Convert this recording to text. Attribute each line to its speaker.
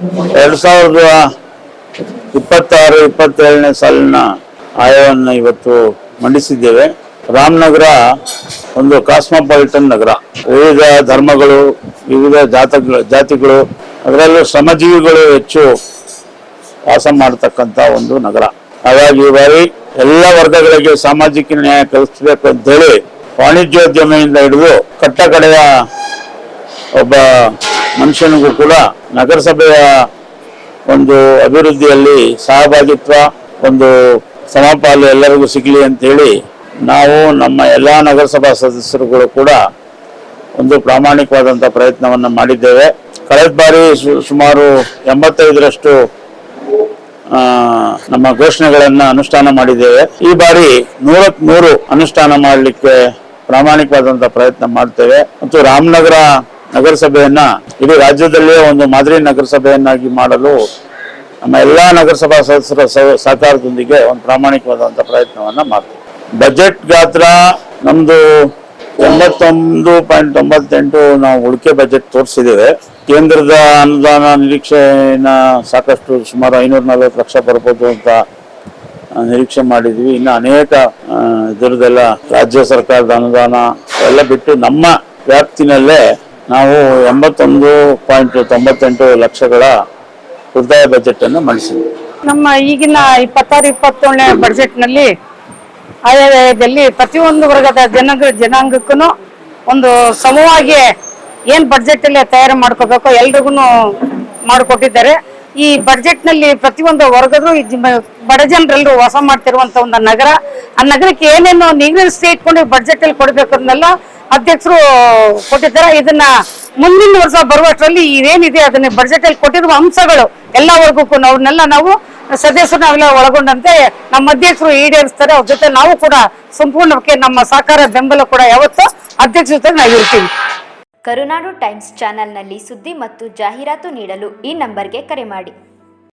Speaker 1: 2026-27ನೇ ಸಾಲಿನ ಆಯವನ್ನು ಇವತ್ತು ಮಂಡಿಸಿದ್ದೇವೆ. ರಾಮನಗರ ಒಂದು ಕಾಸ್ಮೋಪಾಲಿಟನ್ ನಗರ. ವಿವಿಧ ಧರ್ಮಗಳು, ವಿವಿಧ ಜಾತಿಗಳು, ಅದರಲ್ಲೂ ಶ್ರಮಜೀವಿಗಳು ಹೆಚ್ಚು ವಾಸ ಮಾಡತಕ್ಕಂಥ ಒಂದು ನಗರ. ಹಾಗಾಗಿ ಈ ಬಾರಿ ಎಲ್ಲ ವರ್ಗಗಳಿಗೆ ಸಾಮಾಜಿಕ ನ್ಯಾಯ ಕಲ್ಪಿಸಬೇಕು ಅಂತ ಹೇಳಿ ವಾಣಿಜ್ಯೋದ್ಯಮಿಯಿಂದ ಹಿಡಿದು ಕಟ್ಟ ಕಡೆಯ ಒಬ್ಬ ಮನುಷ್ಯನಿಗೂ ಕೂಡ ನಗರಸಭೆಯ ಒಂದು ಅಭಿವೃದ್ಧಿಯಲ್ಲಿ ಸಹಭಾಗಿತ್ವ, ಒಂದು ಸಮಪಾಲು ಎಲ್ಲರಿಗೂ ಸಿಗಲಿ ಅಂತ ಹೇಳಿ ನಾವು ನಮ್ಮ ಎಲ್ಲ ನಗರಸಭಾ ಸದಸ್ಯರುಗಳು ಕೂಡ ಒಂದು ಪ್ರಾಮಾಣಿಕವಾದಂಥ ಪ್ರಯತ್ನವನ್ನು ಮಾಡಿದ್ದೇವೆ. ಕಳೆದ ಬಾರಿ ಸುಮಾರು 85ರಷ್ಟು ನಮ್ಮ ಘೋಷಣೆಗಳನ್ನು ಅನುಷ್ಠಾನ ಮಾಡಿದ್ದೇವೆ. ಈ ಬಾರಿ 100 ಅನುಷ್ಠಾನ ಮಾಡಲಿಕ್ಕೆ ಪ್ರಾಮಾಣಿಕವಾದಂಥ ಪ್ರಯತ್ನ ಮಾಡ್ತೇವೆ. ಮತ್ತು ರಾಮನಗರ ನಗರಸಭೆಯನ್ನ ಇಡೀ ರಾಜ್ಯದಲ್ಲೇ ಒಂದು ಮಾದರಿ ನಗರಸಭೆಯನ್ನಾಗಿ ಮಾಡಲು ನಮ್ಮ ಎಲ್ಲ ನಗರಸಭಾ ಸದಸ್ಯರ ಸಹಕಾರದೊಂದಿಗೆ ಒಂದು ಪ್ರಾಮಾಣಿಕವಾದಂಥ ಪ್ರಯತ್ನವನ್ನ ಮಾಡ್ತೇವೆ. ಬಜೆಟ್ ಗಾತ್ರ ನಮ್ದು 91.98 ನಾವು ಉಳಿಕೆ ಬಜೆಟ್ ತೋರಿಸಿದ್ದೇವೆ. ಕೇಂದ್ರದ ಅನುದಾನ ನಿರೀಕ್ಷೆನ ಸಾಕಷ್ಟು ಸುಮಾರು 540 ಲಕ್ಷ ಬರ್ಬೋದು ಅಂತ ನಿರೀಕ್ಷೆ ಮಾಡಿದ್ವಿ. ಇನ್ನು ಅನೇಕ ಇದರದೆಲ್ಲ ರಾಜ್ಯ ಸರ್ಕಾರದ ಅನುದಾನ ಎಲ್ಲ ಬಿಟ್ಟು ನಮ್ಮ ವ್ಯಾಪ್ತಿನಲ್ಲೇ ನಾವು 81.98 ಲಕ್ಷಗಳ ಉಳಿತಾಯ ಬಜೆಟ್ ಅನ್ನು ಮಂಡಿಸಿದ್ವಿ.
Speaker 2: ನಮ್ಮ ಈಗಿನ 26-27ನೇ ಬಜೆಟ್ ನಲ್ಲಿ ಆಯವ್ಯಯದಲ್ಲಿ ಪ್ರತಿಯೊಂದು ವರ್ಗದ ಜನಾಂಗಕ್ಕೂ ಒಂದು ಸಮವಾಗಿ ಏನ್ ಬಡ್ಜೆಟ್ ಅಲ್ಲಿ ತಯಾರು ಮಾಡ್ಕೋಬೇಕು ಎಲ್ರಿಗೂ ಮಾಡಿಕೊಟ್ಟಿದ್ದಾರೆ. ಈ ಬಡ್ಜೆಟ್ ನಲ್ಲಿ ಪ್ರತಿಯೊಂದು ವರ್ಗದ್ರು ಬಡ ಜನರೆಲ್ಲರೂ ವಾಸ ಮಾಡ್ತಿರುವಂತ ಒಂದು ನಗರ. ಆ ನಗರಕ್ಕೆ ಏನೇನು ನೀರಿನ ಇಟ್ಕೊಂಡು ಬಡ್ಜೆಟ್ ಅಲ್ಲಿ ಕೊಡ್ಬೇಕು ಅದನ್ನೆಲ್ಲ ಅಧ್ಯಕ್ಷರು ಕೊಟ್ಟಿದ್ದಾರೆ. ಇದನ್ನ ಮುಂದಿನ ವರ್ಷ ಬರುವಷ್ಟರಲ್ಲಿ ಇದೇನಿದೆ ಅದನ್ನ ಬಡ್ಜೆಟ್ ಅಲ್ಲಿ ಕೊಟ್ಟಿರುವ ಅಂಶಗಳು ಎಲ್ಲ ವರ್ಗಕ್ಕೂ ಅವ್ರನ್ನೆಲ್ಲ ನಾವು ಸದಸ್ಯರು ನಾವೆಲ್ಲ ಒಳಗೊಂಡಂತೆ ನಮ್ಮ ಅಧ್ಯಕ್ಷರು ಈಡೇರಿಸ್ತಾರೆ. ಅವ್ರ ಜೊತೆ ನಾವು ಕೂಡ ಸಂಪೂರ್ಣಕ್ಕೆ ನಮ್ಮ ಸಹಕಾರ ಬೆಂಬಲ ಕೂಡ ಯಾವತ್ತೂ ಅಧ್ಯಕ್ಷರ ಜೊತೆ ನಾವು ಇರ್ತೀವಿ.
Speaker 3: ಕರುನಾಡು ಟೈಮ್ಸ್ ಚಾನೆಲ್ನಲ್ಲಿ ಸುದ್ದಿ ಮತ್ತು ಜಾಹೀರಾತು ನೀಡಲು ಈ ನಂಬರ್ಗೆ ಕರೆ ಮಾಡಿ.